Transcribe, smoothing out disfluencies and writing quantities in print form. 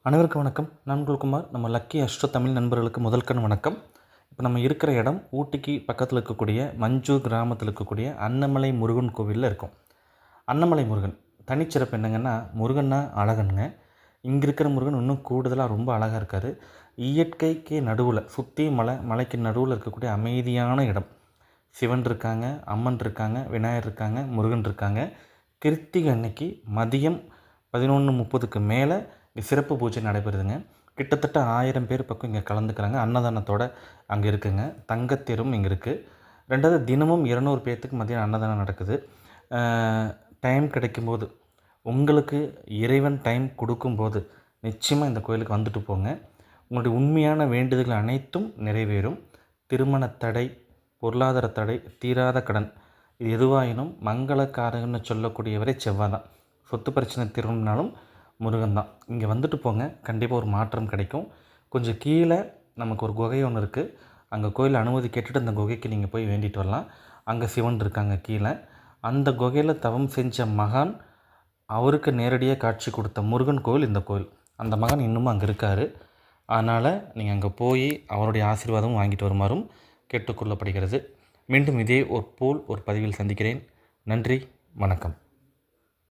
அனைவருக்கும் வணக்கம். நான் உங்கள் குமார். நம்ம லக்கி அஷ்ட தமிழ் நண்பர்களுக்கு முதல்கண் வணக்கம். இப்போ நம்ம இருக்கிற இடம் ஊட்டிக்கு பக்கத்தில் இருக்கக்கூடிய மஞ்சூர் கிராமத்தில் இருக்கக்கூடிய அன்னமலை முருகன் கோவிலில் இருக்கும். அன்னமலை முருகன் தனிச்சிறப்பு என்னங்கன்னா, முருகன்னா அழகனுங்க. இங்கே இருக்கிற முருகன் இன்னும் கூடுதலாக ரொம்ப அழகாக இருக்கார். இயற்கைக்கு நடுவில் சுற்றி மலைக்கு நடுவில் இருக்கக்கூடிய அமைதியான இடம். சிவன் இருக்காங்க, அம்மன் இருக்காங்க, விநாயகர் இருக்காங்க, முருகன் இருக்காங்க. கிருத்திகை அன்னைக்கு மதியம் 11:30க்கு மேலே இங்கே சிறப்பு பூஜை நடைபெறுதுங்க. கிட்டத்தட்ட 1000 பேர் பக்கம் இங்கே கலந்துக்கிறாங்க. அன்னதானத்தோடு அங்கே இருக்குங்க. தங்கத்தேரும் இங்கே இருக்குது. ரெண்டாவது தினமும் 200 பேர்த்துக்கு மதியம் அன்னதானம் நடக்குது. டைம் கிடைக்கும்போது உங்களுக்கு இறைவன் டைம் கொடுக்கும்போது நிச்சயமாக இந்த கோயிலுக்கு வந்துட்டு போங்க. உங்களுடைய உண்மையான வேண்டுதல்கள் அனைத்தும் நிறைவேறும். திருமண தடை, பொருளாதார தடை, தீராத கடன், இது எதுவாயினும் மங்களக்காரகன்னு சொல்லக்கூடியவரே செவ்வாய் தான். சொத்து பிரச்சனை தீரணும்னாலும் முருகன் தான். இங்கே வந்துட்டு போங்க, கண்டிப்பாக ஒரு மாற்றம் கிடைக்கும். கொஞ்சம் கீழே நமக்கு ஒரு குகை ஒன்று இருக்குது. அங்கே கோயில் அனுமதி கேட்டுட்டு அந்த குகைக்கு நீங்கள் போய் வேண்டிட்டு வரலாம். அங்கே சிவன் இருக்காங்க கீழே. அந்த குகையில் தவம் செஞ்ச மகான், அவருக்கு நேரடியாக காட்சி கொடுத்த முருகன் கோவில் இந்த கோவில். அந்த மகான் இன்னமும் அங்கே இருக்கார். அதனால் நீங்கள் அங்கே போய் அவருடைய ஆசீர்வாதமும் வாங்கிட்டு வருமாறும் கேட்டுக்கொள்ளப்படுகிறது. மீண்டும் இதே ஒரு பதிவில் சந்திக்கிறேன். நன்றி, வணக்கம்.